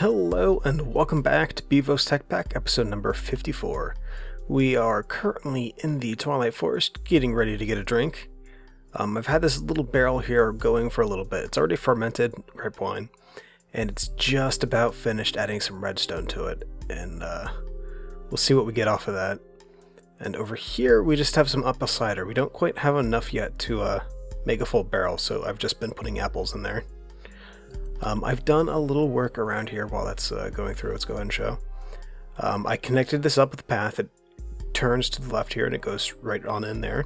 Hello and welcome back to Bevo's Tech Pack, episode number 54. We are currently in the Twilight Forest, getting ready to get a drink. I've had this little barrel here going for a little bit. It's already fermented ripe wine, and it's just about finished adding some redstone to it. And we'll see what we get off of that. And over here, we just have some apple cider. We don't quite have enough yet to make a full barrel, so I've just been putting apples in there. I've done a little work around here while that's going through. Let's go ahead and show. I connected this up with the path. It turns to the left here and it goes right on in there.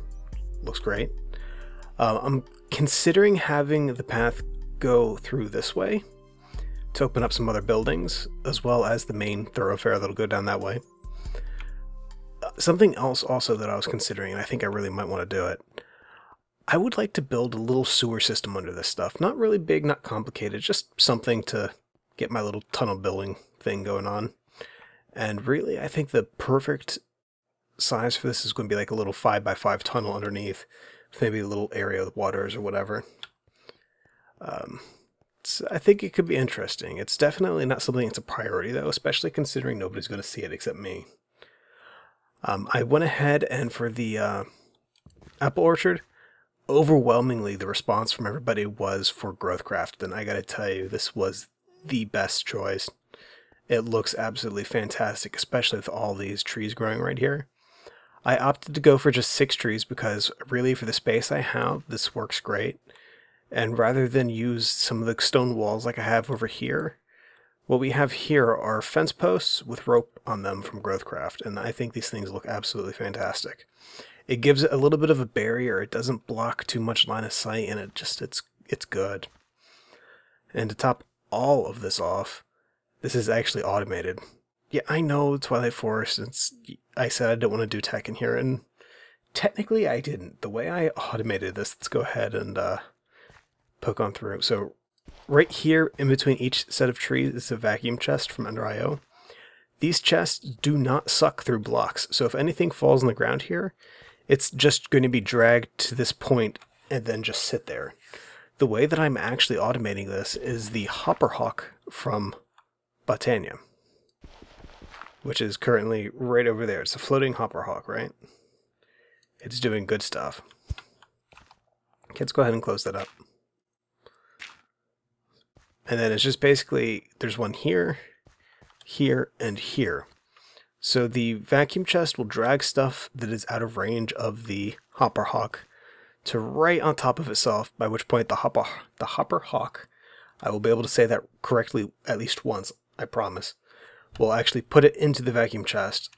Looks great. I'm considering having the path go through this way to open up some other buildings, as well as the main thoroughfare that'll go down that way. Something else also that I was considering, and I think I really might want to do it, I would like to build a little sewer system under this stuff. Not really big, not complicated, just something to get my little tunnel building thing going on. And really, I think the perfect size for this is going to be like a little 5x5 tunnel underneath, with maybe a little area with waters or whatever. I think it could be interesting. It's definitely not something that's a priority though, especially considering nobody's going to see it except me. I went ahead and for the apple orchard, overwhelmingly the response from everybody was for Growthcraft, and I gotta tell you, this was the best choice. It looks absolutely fantastic, especially with all these trees growing right here. I opted to go for just 6 trees because really for the space I have, this works great. And rather than use some of the stone walls like I have over here, what we have here are fence posts with rope on them from Growthcraft, and I think these things look absolutely fantastic. It gives it a little bit of a barrier. It doesn't block too much line of sight, and it's good. And to top all of this off, this is actually automated. Yeah, I know Twilight Forest. I said I don't want to do tech in here, and technically I didn't. The way I automated this, let's go ahead and poke on through. So right here, in between each set of trees, is a vacuum chest from Under IO. These chests do not suck through blocks, so if anything falls on the ground here, it's just going to be dragged to this point and then just sit there. The way that I'm actually automating this is the Hopper Hawk from Botania, which is currently right over there. It's a floating Hopper Hawk, right? It's doing good stuff. Okay, let's go ahead and close that up. And then it's just basically, there's one here, here, and here. So the vacuum chest will drag stuff that is out of range of the Hopper Hawk to right on top of itself, by which point the Hopper Hawk, I will be able to say that correctly at least once, I promise, will actually put it into the vacuum chest,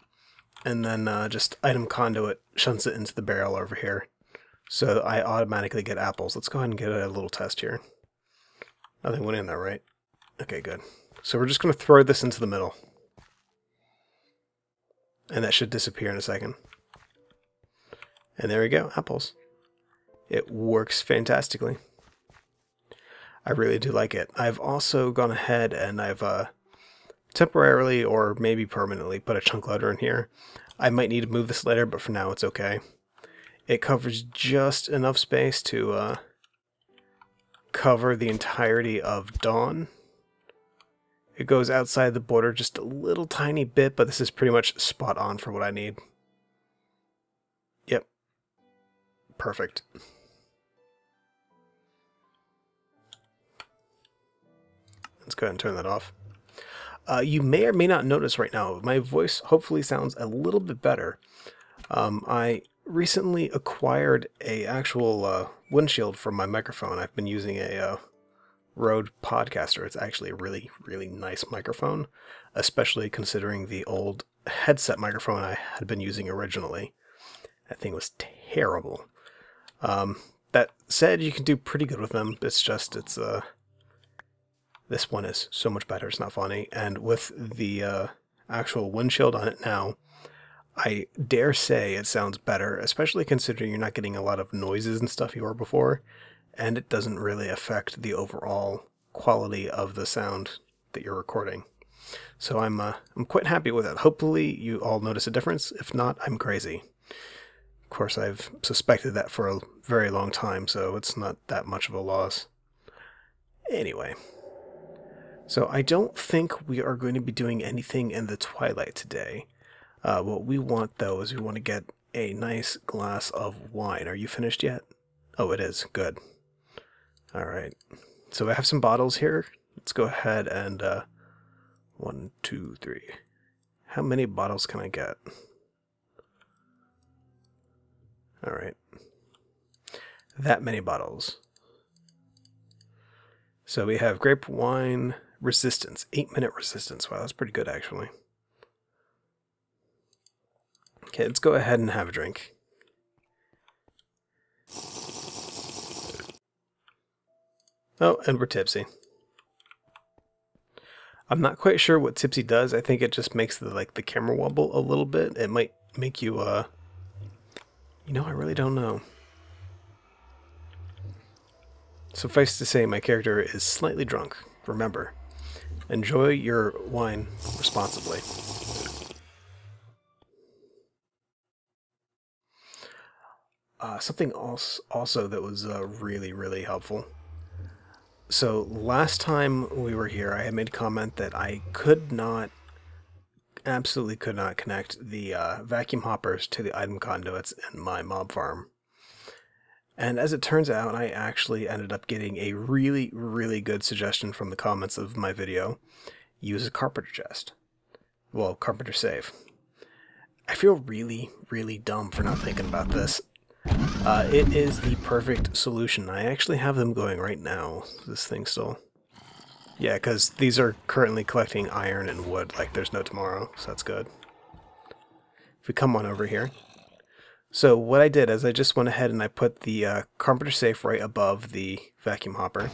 and then just item conduit shunts it into the barrel over here. So I automatically get apples. Let's go ahead and get a little test here. Nothing went in there, right? Okay, good. So we're just going to throw this into the middle. And that should disappear in a second. And there we go, apples. It works fantastically. I really do like it. I've also gone ahead and I've temporarily or maybe permanently put a chunk loader in here. I might need to move this later, but for now it's okay. It covers just enough space to cover the entirety of Dawn. It goes outside the border just a little tiny bit, but this is pretty much spot on for what I need. Yep. Perfect. Let's go ahead and turn that off. You may or may not notice right now, my voice hopefully sounds a little bit better. I recently acquired a actual windshield for my microphone. I've been using a Rode Podcaster. It's actually a really, really nice microphone, especially considering the old headset microphone I had been using originally. That thing was terrible. That said, you can do pretty good with them. It's just, this one is so much better. It's not funny. And with the actual windshield on it now, I dare say it sounds better, especially considering you're not getting a lot of noises and stuff you were before. And it doesn't really affect the overall quality of the sound that you're recording. So I'm quite happy with it. Hopefully you all notice a difference. If not, I'm crazy. Of course, I've suspected that for a very long time, so it's not that much of a loss. Anyway, So I don't think we are going to be doing anything in the twilight today. What we want, though, is we want to get a nice glass of wine. Are you finished yet? Oh, it is. Good. All right. So I have some bottles here. Let's go ahead and 1, 2, 3. How many bottles can I get? All right. That many bottles. So we have grape wine resistance, 8-minute resistance. Wow, that's pretty good, actually. Okay, let's go ahead and have a drink. Oh, and we're tipsy. I'm not quite sure what tipsy does. I think it just makes the camera wobble a little bit. It might make you you know, I really don't know. Suffice to say, my character is slightly drunk. Remember, enjoy your wine responsibly. Something else also that was really, really helpful. So last time we were here, I had made a comment that I absolutely could not connect the vacuum hoppers to the item conduits in my mob farm. And as it turns out, I actually ended up getting a really, really good suggestion from the comments of my video. Use a carpenter chest. Well, carpenter safe. I feel really, really dumb for not thinking about this. It is the perfect solution. I actually have them going right now. This thing still... Yeah, because these are currently collecting iron and wood like there's no tomorrow, so that's good. If we come on over here. So what I did is I just went ahead and I put the carpenter safe right above the vacuum hopper.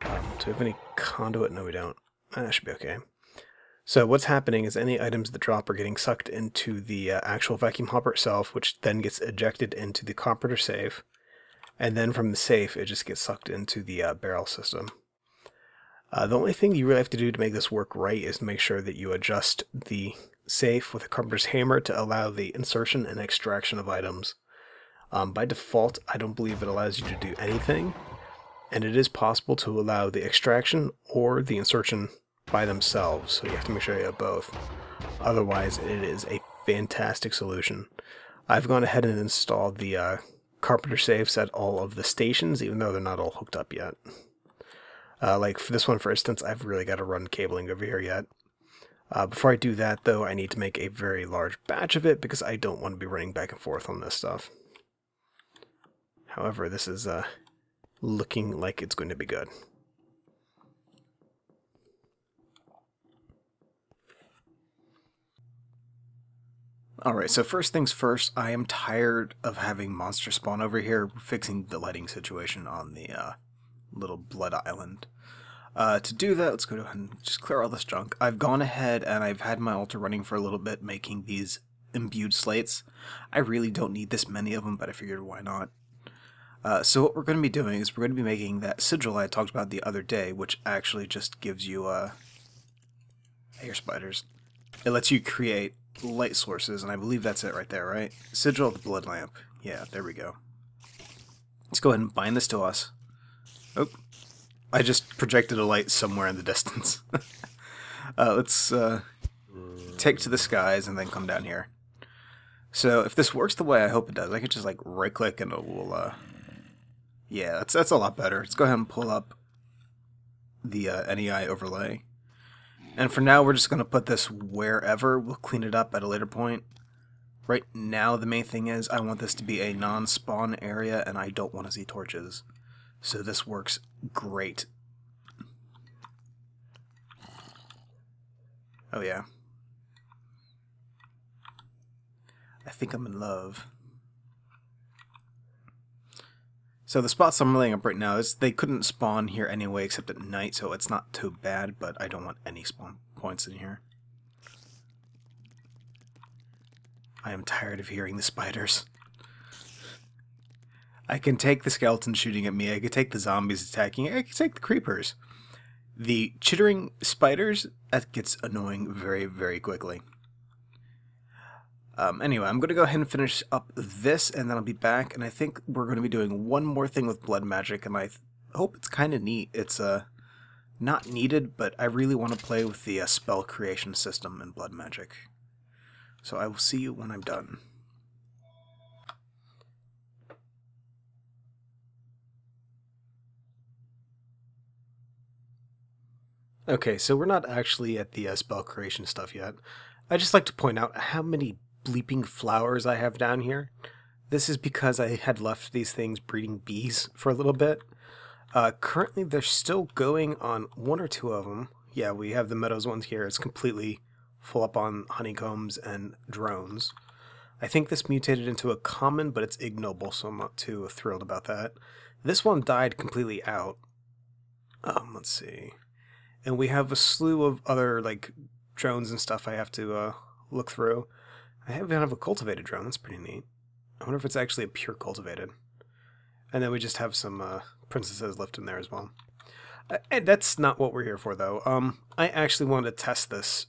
Do we have any conduit? No, we don't. That should be okay. So what's happening is any items that drop are getting sucked into the actual vacuum hopper itself, which then gets ejected into the carpenter safe. And then from the safe, it just gets sucked into the barrel system. The only thing you really have to do to make this work right is make sure that you adjust the safe with a carpenter's hammer to allow the insertion and extraction of items. By default, I don't believe it allows you to do anything, and it is possible to allow the extraction or the insertion by themselves, so you have to make sure you have both. Otherwise, it is a fantastic solution. I've gone ahead and installed the carpenter safes at all of the stations, even though they're not all hooked up yet. Like for this one, for instance, I've really got to run cabling over here yet. Before I do that, though, I need to make a very large batch of it because I don't want to be running back and forth on this stuff. However, this is looking like it's going to be good. Alright, so first things first, I am tired of having monsters spawn over here. We're fixing the lighting situation on the little blood island. To do that, let's go ahead and just clear all this junk. I've gone ahead and I've had my altar running for a little bit, making these imbued slates. I really don't need this many of them, but I figured why not. So what we're going to be doing is we're going to be making that sigil I talked about the other day, which actually just gives you air spiders. It lets you create light sources, and I believe that's it right there, right? Sigil of the blood lamp. Yeah, there we go. Let's go ahead and bind this to us. Oh, I just projected a light somewhere in the distance. Let's take to the skies and then come down here. So if this works the way I hope it does, I could just like right click and it will yeah, that's a lot better. Let's go ahead and pull up the NEI overlay. And for now, we're just going to put this wherever. We'll clean it up at a later point. Right now, the main thing is I want this to be a non-spawn area, and I don't want to see torches. So this works great. Oh yeah. I think I'm in love. So the spots I'm laying up right now, they couldn't spawn here anyway except at night, so it's not too bad, but I don't want any spawn points in here. I am tired of hearing the spiders. I can take the skeletons shooting at me, I can take the zombies attacking, I can take the creepers. The chittering spiders, that gets annoying very, very quickly. Anyway, I'm going to go ahead and finish up this, and then I'll be back, and I think we're going to be doing one more thing with blood magic, and I hope it's kind of neat. It's Not needed, but I really want to play with the spell creation system in Blood Magic. So I will see you when I'm done. Okay, so we're not actually at the spell creation stuff yet. I just like to point out how many bleeping flowers I have down here. This is because I had left these things breeding bees for a little bit. Currently, they're still going on one or two of them. Yeah, we have the Meadows ones here. It's completely full up on honeycombs and drones. I think this mutated into a common, but it's ignoble, so I'm not too thrilled about that. This one died completely out. Let's see. And we have a slew of other, like, drones and stuff I have to look through. I even have a cultivated drone. That's pretty neat. I wonder if it's actually a pure cultivated. And then we just have some princesses left in there as well. And that's not what we're here for, though. I actually wanted to test this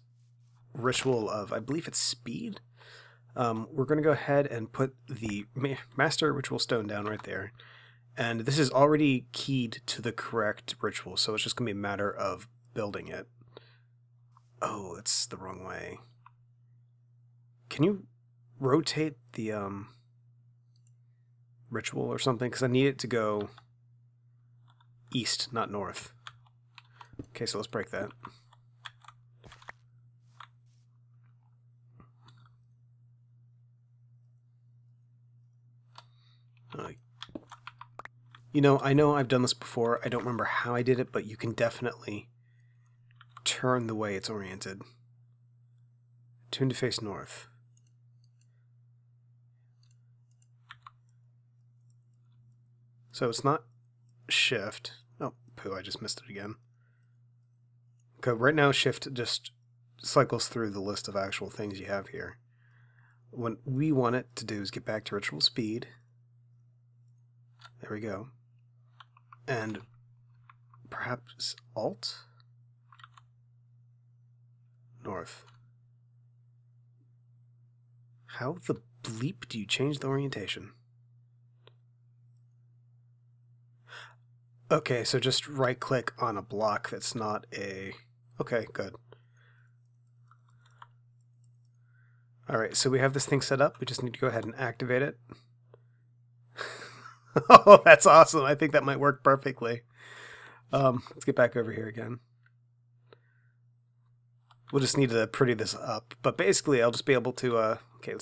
ritual of, I believe it's speed. We're going to go ahead and put the master ritual stone down right there. And this is already keyed to the correct ritual, so it's just going to be a matter of building it. Oh, it's the wrong way. Can you rotate the ritual or something? Because I need it to go east, not north. Okay, so let's break that. You know I've done this before. I don't remember how I did it, but you can definitely turn the way it's oriented. Tune to face north. So it's not shift. Oh, poo, I just missed it again. Okay, right now shift just cycles through the list of actual things you have here. What we want it to do is get back to ritual speed. There we go. And perhaps alt? North. How the bleep do you change the orientation? Okay, so just right click on a block that's not a... Okay, good. Alright, so we have this thing set up. We just need to go ahead and activate it. Oh, that's awesome. I think that might work perfectly. Let's get back over here again. We'll just need to pretty this up. But basically, I'll just be able to... okay,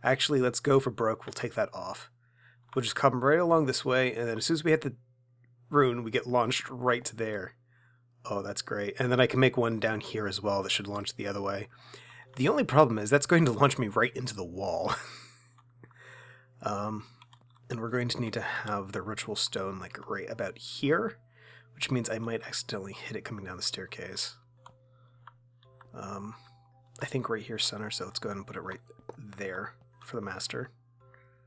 let's go for broke. We'll take that off. We'll just come right along this way, and then as soon as we hit the rune, we get launched right to there. Oh, that's great. And then I can make one down here as well that should launch the other way. The only problem is that's going to launch me right into the wall. And we're going to need to have the ritual stone like right about here, which means I might accidentally hit it coming down the staircase. I think right here center, so let's go ahead and put it right there for the master.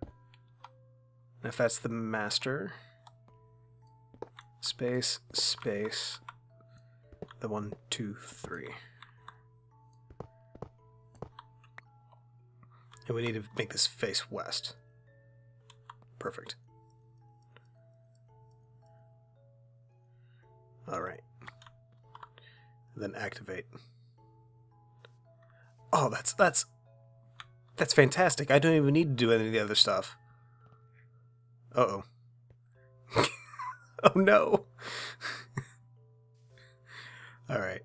And if that's the master, space, space, the 1, 2, 3. And we need to make this face west. Perfect. Alright. Then activate. Oh, that's fantastic. I don't even need to do any of the other stuff. Uh-oh. Oh no. Alright.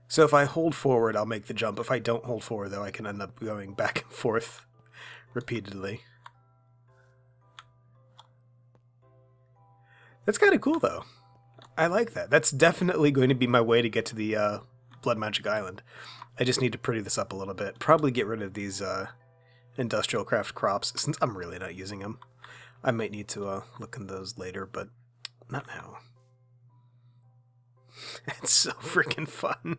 So if I hold forward, I'll make the jump. If I don't hold forward, though, I can end up going back and forth repeatedly. That's kind of cool, though. I like that. That's definitely going to be my way to get to the Blood Magic Island. I just need to pretty this up a little bit. Probably get rid of these industrial craft crops, since I'm really not using them. I might need to look in those later, but not now. It's so freaking fun.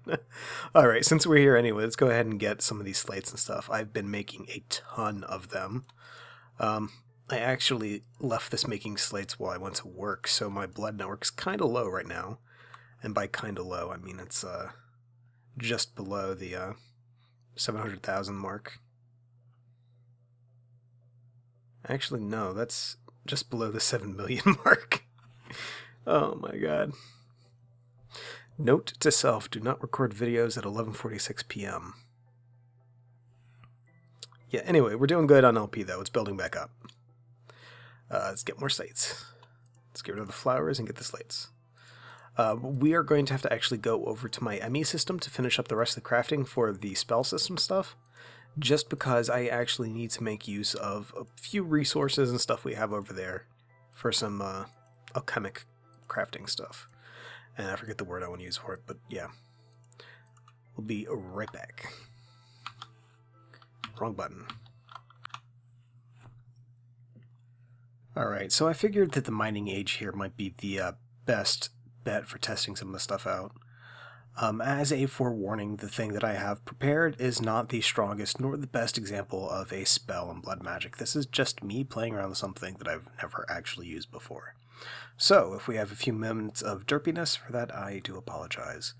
Alright, since we're here anyway, let's go ahead and get some of these slates and stuff. I've been making a ton of them. I actually left this making slates while I went to work, so my blood network's kind of low right now. And by kind of low, I mean it's just below the 700,000 mark. Actually, no, that's just below the 7 million mark. Oh my god. Note to self, do not record videos at 11:46 p.m. Yeah, anyway, we're doing good on LP though. It's building back up. Let's get more slates. Let's get rid of the flowers and get the slates. We are going to have to actually go over to my ME system to finish up the rest of the crafting for the spell system stuff, just because I actually need to make use of a few resources and stuff we have over there for some alchemic crafting stuff. And I forget the word I want to use for it, but yeah. We'll be right back. Wrong button. Alright, so I figured that the mining age here might be the best bet for testing some of the stuff out. As a forewarning, the thing that I have prepared is not the strongest nor the best example of a spell in blood magic. This is just me playing around with something that I've never actually used before. So, if we have a few minutes of derpiness for that, I do apologize.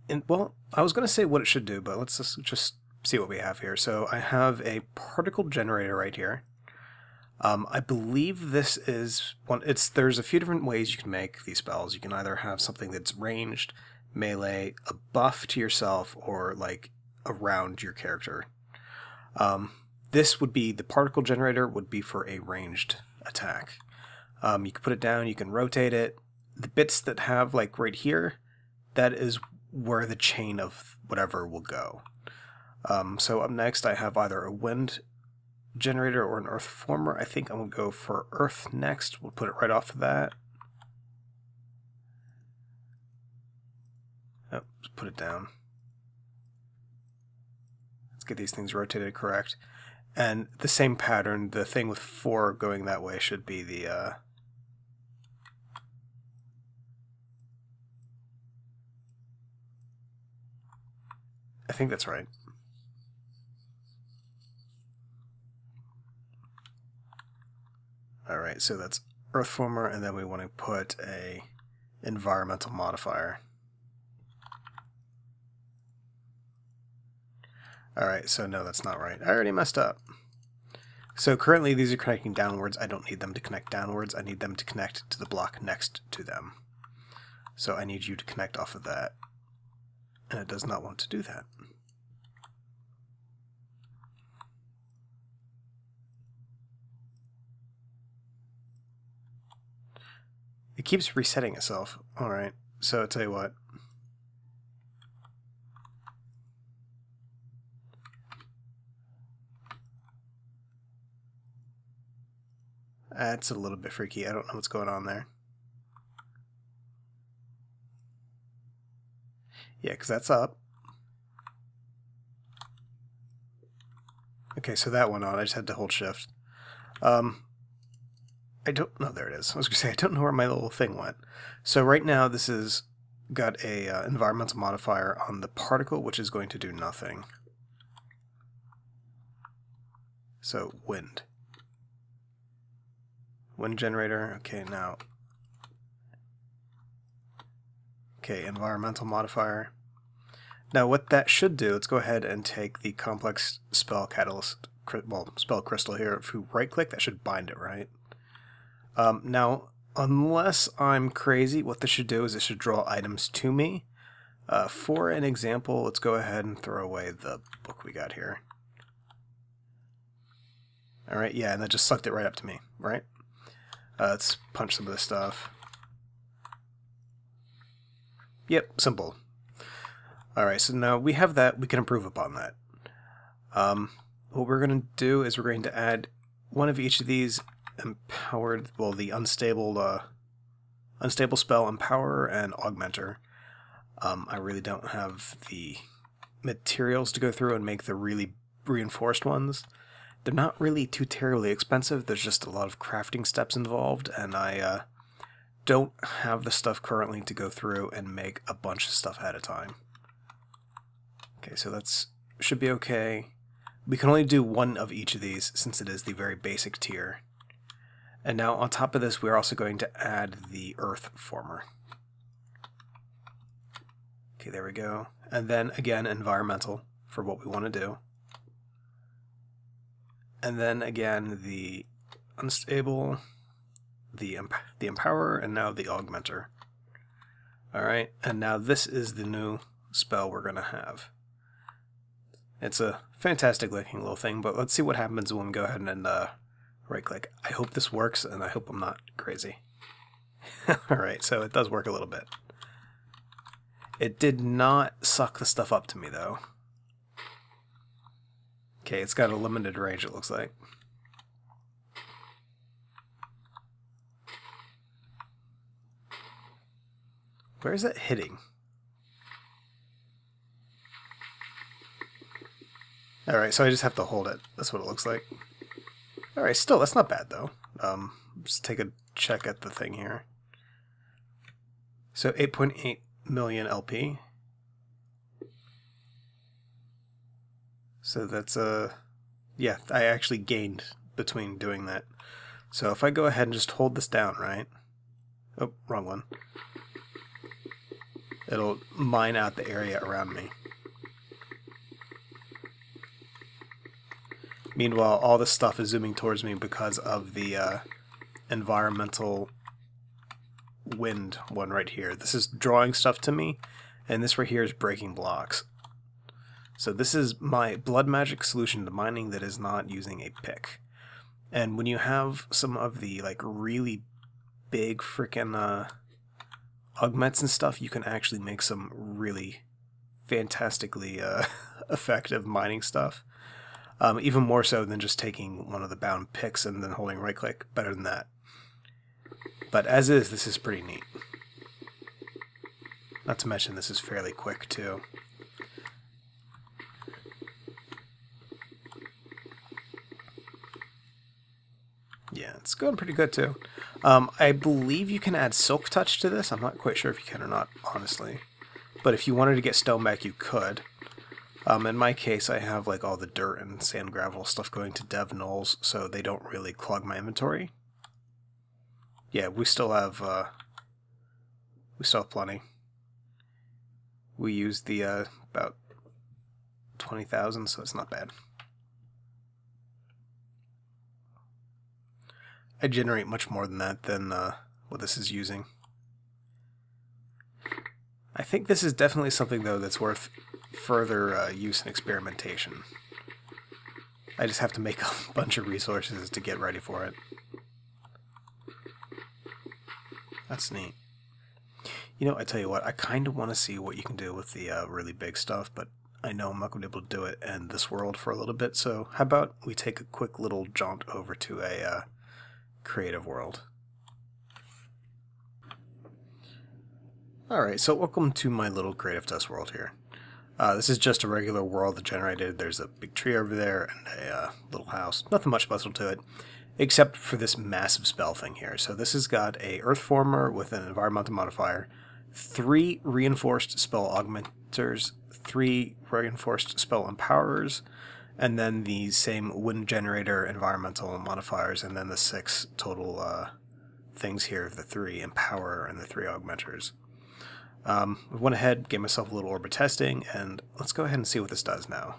And, well, I was going to say what it should do, but let's just see what we have here. So, I have a particle generator right here. I believe this is one. There's a few different ways you can make these spells. You can either have something that's ranged, melee, a buff to yourself, or like around your character. This would be the particle generator would be for a ranged attack. You can put it down, you can rotate it. The bits that have like right here, that is where the chain of whatever will go. So up next I have either a wind generator or an earth former. I think I'm going to go for earth next. We'll put it right off of that. Oh, just put it down. Let's get these things rotated correct. And the same pattern, the thing with 4 going that way should be the I think that's right. Alright, so that's earth former, and then we want to put a environmental modifier. Alright, so no, that's not right. I already messed up. So currently these are connecting downwards. I don't need them to connect downwards. I need them to connect to the block next to them. So I need you to connect off of that. And it does not want to do that. It keeps resetting itself. Alright, so I'll tell you what. That's a little bit freaky. I don't know what's going on there. Yeah, because that's up. Okay, so that went on. I just had to hold shift. I don't know. There it is. I was going to say, I don't know where my little thing went. So right now, this has got a environmental modifier on the particle, which is going to do nothing. So, wind. Wind generator. Okay, now. Okay, environmental modifier. Now, what that should do, let's go ahead and take the complex spell catalyst, well, spell crystal here. If you right-click, that should bind it, right? Now, unless I'm crazy, what this should do is it should draw items to me. For an example, let's go ahead and throw away the book we got here. Alright, yeah, and that just sucked it right up to me, right? Let's punch some of this stuff. Yep, simple. Alright, so now we have that, we can improve upon that. What we're going to do is we're going to add one of each of these empowered, well, the unstable spell empower and augmenter. I really don't have the materials to go through and make the really reinforced ones. They're not really too terribly expensive. There's just a lot of crafting steps involved, and I don't have the stuff currently to go through and make a bunch of stuff at a time. Okay, so that's should be okay. We can only do one of each of these since it is the very basic tier. And now on top of this, we're also going to add the earth former. Okay, there we go. And then again, environmental for what we want to do. And then again, the unstable, the empower, and now the augmenter. Alright, and now this is the new spell we're going to have. It's a fantastic looking little thing, but let's see what happens when we go ahead and right click. I hope this works, and I hope I'm not crazy. Alright, so it does work a little bit. It did not suck the stuff up to me, though. Okay, it's got a limited range, it looks like. Where is that hitting? Alright, so I just have to hold it. That's what it looks like. Alright, still, that's not bad, though. Just take a check at the thing here. So 8.8 million LP. So that's yeah, I actually gained between doing that. So if I go ahead and just hold this down, right? Oh, wrong one. It'll mine out the area around me. Meanwhile, all this stuff is zooming towards me because of the environmental wind one right here. This is drawing stuff to me, and this right here is breaking blocks. So this is my blood magic solution to mining that is not using a pick. And when you have some of the like really big freaking augments and stuff, you can actually make some really fantastically effective mining stuff. Even more so than just taking one of the bound picks and then holding right click. Better than that. But as is, this is pretty neat. Not to mention this is fairly quick too. Yeah, it's going pretty good too. I believe you can add Silk Touch to this. I'm not quite sure if you can or not, honestly. But if you wanted to get stone back, you could. In my case, I have like all the dirt and sand gravel stuff going to dev nulls, so they don't really clog my inventory. Yeah, we still have plenty. We used the about 20,000, so it's not bad. I generate much more than that than what this is using. I think this is definitely something, though, that's worth further use and experimentation. I just have to make a bunch of resources to get ready for it. That's neat. You know, I tell you what, I kind of want to see what you can do with the really big stuff, but I know I'm not going to be able to do it in this world for a little bit, so how about we take a quick little jaunt over to a creative world. Alright, so welcome to my little creative test world here. This is just a regular world generated. There's a big tree over there and a little house. Nothing much special to it, except for this massive spell thing here. So this has got a earth former with an environmental modifier, 3 reinforced spell augmenters, 3 reinforced spell empowerers, and then the same wind generator environmental modifiers, and then the 6 total things here, the 3 empower and the 3 augmenters. I went ahead, gave myself a little orbit testing, and let's go ahead and see what this does now.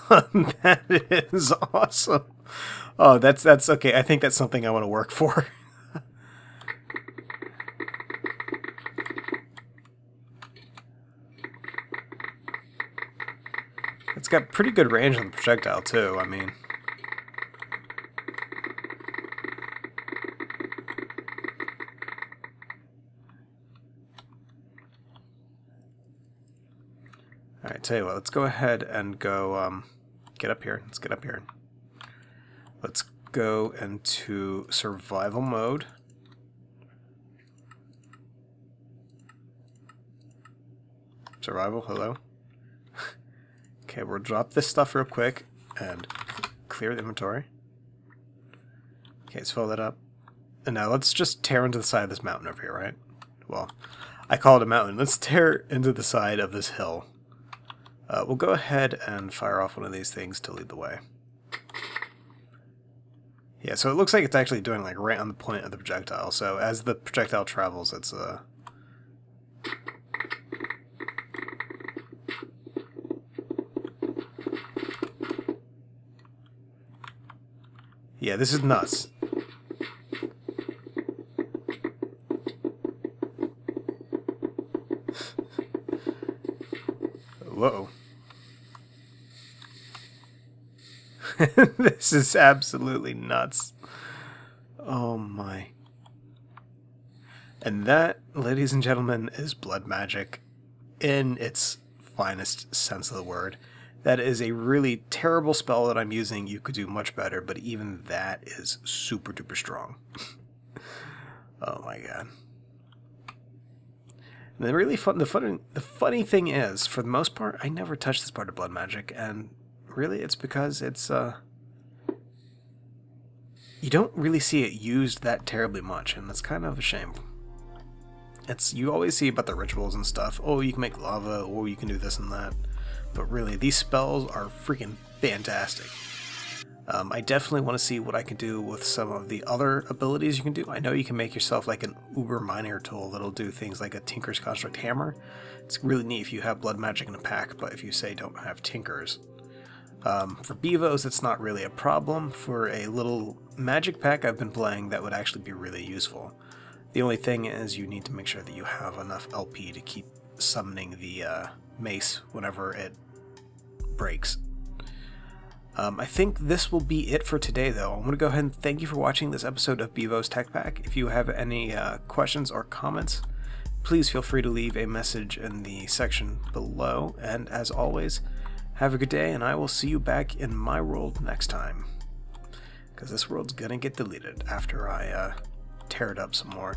That is awesome. Oh, that's okay. I think that's something I want to work for. It's got pretty good range on the projectile too. I mean, alright, tell you what, let's go ahead and go get up here. Let's get up here. Let's go into survival mode. Survival, hello. Okay, we'll drop this stuff real quick and clear the inventory. Okay, let's fill that up. And now let's just tear into the side of this mountain over here, right? Well, I call it a mountain. Let's tear into the side of this hill. We'll go ahead and fire off one of these things to lead the way. Yeah, so it looks like it's actually doing like right on the point of the projectile. So as the projectile travels, it's Yeah, this is nuts. Whoa. This is absolutely nuts. Oh my. And that, ladies and gentlemen, is blood magic in its finest sense of the word. That is a really terrible spell that I'm using. You could do much better, but even that is super duper strong. Oh my god. And the really the funny thing is, for the most part, I never touch this part of blood magic, and really it's because it's you don't really see it used that terribly much, and that's kind of a shame. You always see about the rituals and stuff. Oh, you can make lava, or you can do this and that. But really, these spells are freaking fantastic. I definitely want to see what I can do with some of the other abilities you can do. I know you can make yourself like an uber miner tool that'll do things like a Tinker's Construct Hammer. It's really neat if you have blood magic in a pack, but if you say don't have Tinkers. For Bevos, it's not really a problem. For a little magic pack I've been playing, that would actually be really useful. The only thing is you need to make sure that you have enough LP to keep summoning the mace whenever it breaks. I think this will be it for today, though. I'm going to go ahead and thank you for watching this episode of Bevo's Tech Pack. If you have any questions or comments, please feel free to leave a message in the section below. And as always, have a good day, and I will see you back in my world next time. Because this world's going to get deleted after I tear it up some more.